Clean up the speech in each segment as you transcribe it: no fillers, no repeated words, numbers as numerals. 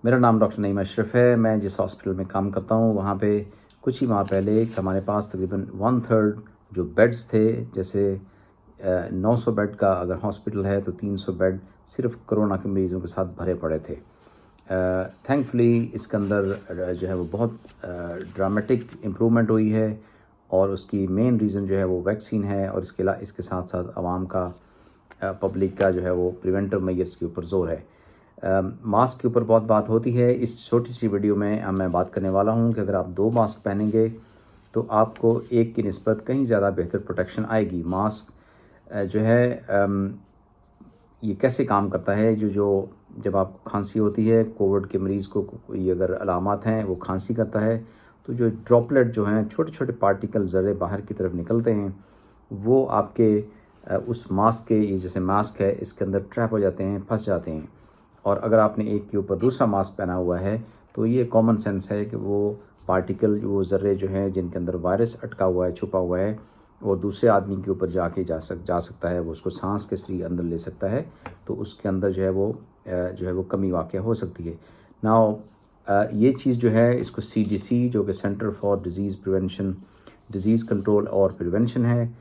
मेरा नाम डॉक्टर नईम अशरफ है। मैं जिस हॉस्पिटल में काम करता हूँ वहाँ पे कुछ ही माह पहले हमारे पास तकरीबन 1/3 जो बेड्स थे, जैसे 900 बेड का अगर हॉस्पिटल है तो 300 बेड सिर्फ कोरोना के मरीज़ों के साथ भरे पड़े थे। थैंकफुली इसके अंदर जो है वो बहुत ड्रामेटिक इम्प्रूवमेंट हुई है और उसकी मेन रीज़न जो है वो वैक्सीन है और इसके साथ साथ आवाम का पब्लिक का जो है वो प्रिवेंटिव मेजर्स के ऊपर ज़ोर है। मास्क के ऊपर बहुत बात होती है। इस छोटी सी वीडियो में मैं बात करने वाला हूं कि अगर आप 2 मास्क पहनेंगे तो आपको एक की निस्बत कहीं ज़्यादा बेहतर प्रोटेक्शन आएगी। मास्क जो है ये कैसे काम करता है, जब आपको खांसी होती है, कोविड के मरीज़ को ये अगर अलामात हैं, वो खांसी करता है तो जो ड्रॉपलेट जो हैं, छोटे छोटे पार्टिकल ज़र्रे बाहर की तरफ निकलते हैं, वो आपके उस मास्क के, ये जैसे मास्क है इसके अंदर ट्रैप हो जाते हैं, फंस जाते हैं। और अगर आपने एक के ऊपर दूसरा मास्क पहना हुआ है तो ये कॉमन सेंस है कि वो पार्टिकल, वो ज़र्रे जो हैं जिनके अंदर वायरस अटका हुआ है, छुपा हुआ है, वो दूसरे आदमी के ऊपर जा सकता है, वो उसको सांस के जरिए अंदर ले सकता है, तो उसके अंदर जो है वो कमी वाक़या हो सकती है। नाउ ये चीज़ जो है इसको CDC, जो कि सेंटर फॉर डिज़ीज़ कंट्रोल और प्रिवेंशन है,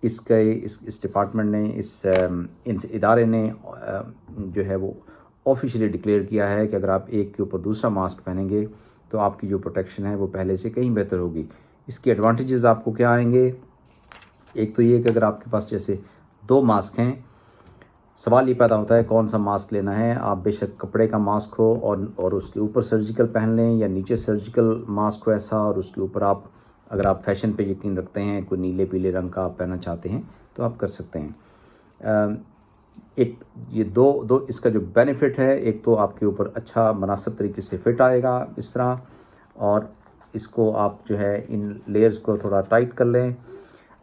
इस डिपार्टमेंट ने, इस इदारे ने जो है वो ऑफिशियली डिक्लेयर किया है कि अगर आप एक के ऊपर दूसरा मास्क पहनेंगे तो आपकी जो प्रोटेक्शन है वो पहले से कहीं बेहतर होगी। इसके एडवांटेजेस आपको क्या आएंगे? एक तो ये कि अगर आपके पास जैसे 2 मास्क हैं, सवाल ये पैदा होता है कौन सा मास्क लेना है। आप बेशक कपड़े का मास्क हो और उसके ऊपर सर्जिकल पहन लें, या नीचे सर्जिकल मास्क हो ऐसा और उसके ऊपर अगर आप फैशन पे यकीन रखते हैं, कोई नीले पीले रंग का आप पहनना चाहते हैं तो आप कर सकते हैं। एक ये दो इसका जो बेनिफिट है, एक तो आपके ऊपर अच्छा मुनासिब तरीके से फिट आएगा इस तरह, और इसको आप जो है इन लेयर्स को थोड़ा टाइट कर लें।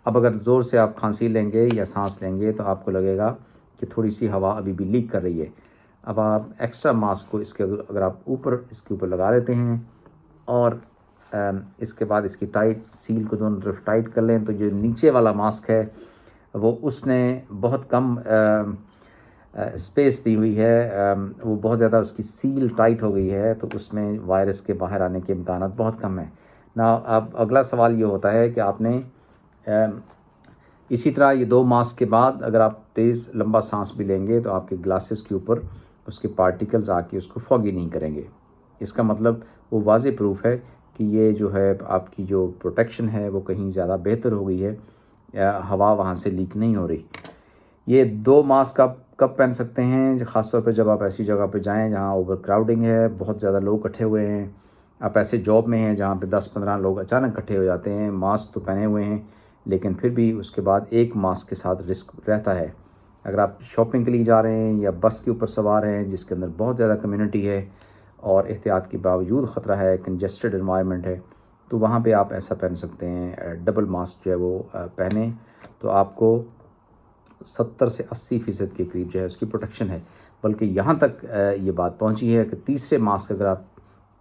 अब अगर ज़ोर से आप खांसी लेंगे या सांस लेंगे तो आपको लगेगा कि थोड़ी सी हवा अभी भी लीक कर रही है। अब आप एक्स्ट्रा मास्क को अगर आप इसके ऊपर लगा लेते हैं और इसके बाद इसकी टाइट सील को दोनों तरफ टाइट कर लें, तो जो नीचे वाला मास्क है वो उसने बहुत कम स्पेस दी हुई है, वो बहुत ज़्यादा उसकी सील टाइट हो गई है, तो उसमें वायरस के बाहर आने के इम्कान बहुत कम है ना। अब अगला सवाल ये होता है कि आपने इसी तरह ये 2 मास्क के बाद अगर आप तेज़ लंबा सांस भी लेंगे तो आपके ग्लासेस के ऊपर उसके पार्टिकल्स आके उसको फॉगी नहीं करेंगे। इसका मतलब वो वाज़ेह प्रूफ है कि ये जो है आपकी जो प्रोटेक्शन है वो कहीं ज़्यादा बेहतर हो गई है, हवा वहाँ से लीक नहीं हो रही। ये 2 मास्क आप कब पहन सकते हैं? ख़ासतौर पर जब आप ऐसी जगह पे जाएं जहाँ ओवर क्राउडिंग है, बहुत ज़्यादा लोग इकट्ठे हुए हैं, आप ऐसे जॉब में हैं जहाँ पे 10-15 लोग अचानक इकट्ठे हो जाते हैं। मास्क तो पहने हुए हैं लेकिन फिर भी उसके बाद एक मास्क के साथ रिस्क रहता है। अगर आप शॉपिंग के लिए जा रहे हैं या बस के ऊपर सवार हैं जिसके अंदर बहुत ज़्यादा कम्युनिटी है और एहतियात के बावजूद ख़तरा है, कंजेस्टेड एनवायरनमेंट है, तो वहाँ पे आप ऐसा पहन सकते हैं। डबल मास्क जो है वो पहने तो आपको 70 से 80% के करीब जो है उसकी प्रोटेक्शन है। बल्कि यहाँ तक ये बात पहुँची है कि तीसरे मास्क, अगर आप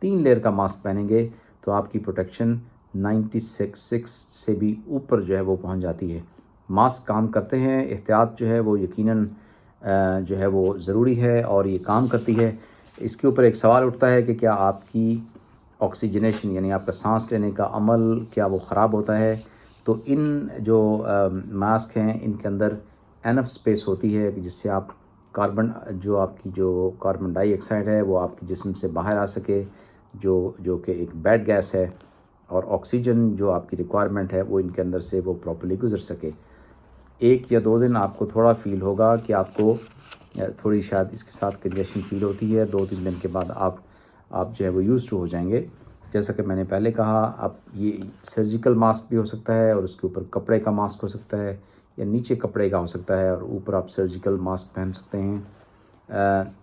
3 लेयर का मास्क पहनेंगे तो आपकी प्रोटेक्शन 96 से भी ऊपर जो है वो पहुँच जाती है। मास्क काम करते हैं, एहतियात जो है वो यकीनन जो है वो ज़रूरी है और ये काम करती है। इसके ऊपर एक सवाल उठता है कि क्या आपकी ऑक्सीजनेशन, यानी आपका सांस लेने का अमल, क्या वो ख़राब होता है? तो इन जो मास्क हैं इनके अंदर एनफ स्पेस होती है कि जिससे आप आपकी जो कार्बन डाइऑक्साइड है वो आपके जिस्म से बाहर आ सके, जो कि एक बैड गैस है, और ऑक्सीजन जो आपकी रिक्वायरमेंट है वो इनके अंदर से वो प्रॉपर्ली गुजर सके। 1 या 2 दिन आपको थोड़ा फील होगा कि आपको थोड़ी शायद इसके साथ कंजेशन फील होती है। 2-3 दिन के बाद आप जो है वो यूज़ टू हो जाएंगे। जैसा कि मैंने पहले कहा, आप ये सर्जिकल मास्क भी हो सकता है और उसके ऊपर कपड़े का मास्क हो सकता है, या नीचे कपड़े का हो सकता है और ऊपर आप सर्जिकल मास्क पहन सकते हैं।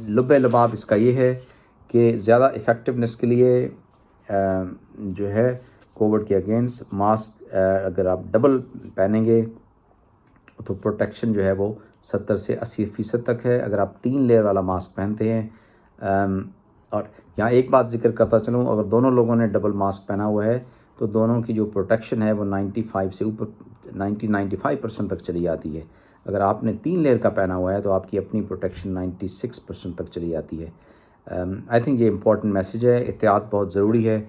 लुब्बे लबाब इसका ये है कि ज़्यादा इफ़ेक्टिवनेस के लिए जो है कोविड के अगेंस्ट मास्क अगर आप डबल पहनेंगे तो प्रोटेक्शन जो है वो 70 से 80% तक है। अगर आप 3 लेयर वाला मास्क पहनते हैं, और यहाँ एक बात जिक्र करता चलूँ, अगर दोनों लोगों ने डबल मास्क पहना हुआ है तो दोनों की जो प्रोटेक्शन है वो 95 से ऊपर 90-95% तक चली जाती है। अगर आपने 3 लेयर का पहना हुआ है तो आपकी अपनी प्रोटेक्शन 96% तक चली जाती है। آئی تھنک یہ امپورٹنٹ میسیج ہے. احتیاط بہت ضروری ہے.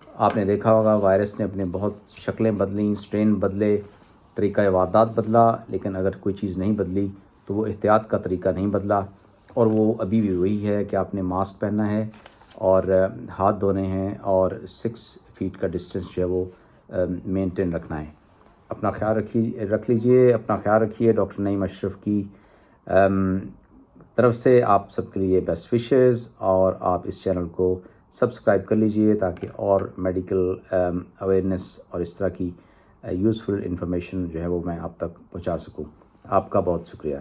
آپ نے دیکھا ہوگا وائرس نے اپنے بہت شکلیں بدلیں، اسٹرین بدلے، طریقہ واردات بدلا، لیکن اگر کوئی چیز نہیں بدلی تو وہ احتیاط کا طریقہ نہیں بدلا، اور وہ ابھی بھی وہی ہے کہ آپ نے ماسک پہننا ہے اور ہاتھ دھونے ہیں اور 6 فیٹ کا ڈسٹینس جو ہے وہ مینٹین رکھنا ہے. اپنا خیال رکھ لیجئے، اپنا خیال رکھیے. ڈاکٹر نعیم اشرف کی طرف سے آپ سب کے لیے بیسٹ وشز، اور آپ اس چینل کو سبسکرائب کر لیجئے تاکہ اور میڈیکل اویئرنیس اور اس طرح کی یوزفل انفارمیشن جو ہے وہ میں آپ تک پہنچا سکوں. آپ کا بہت شکریہ.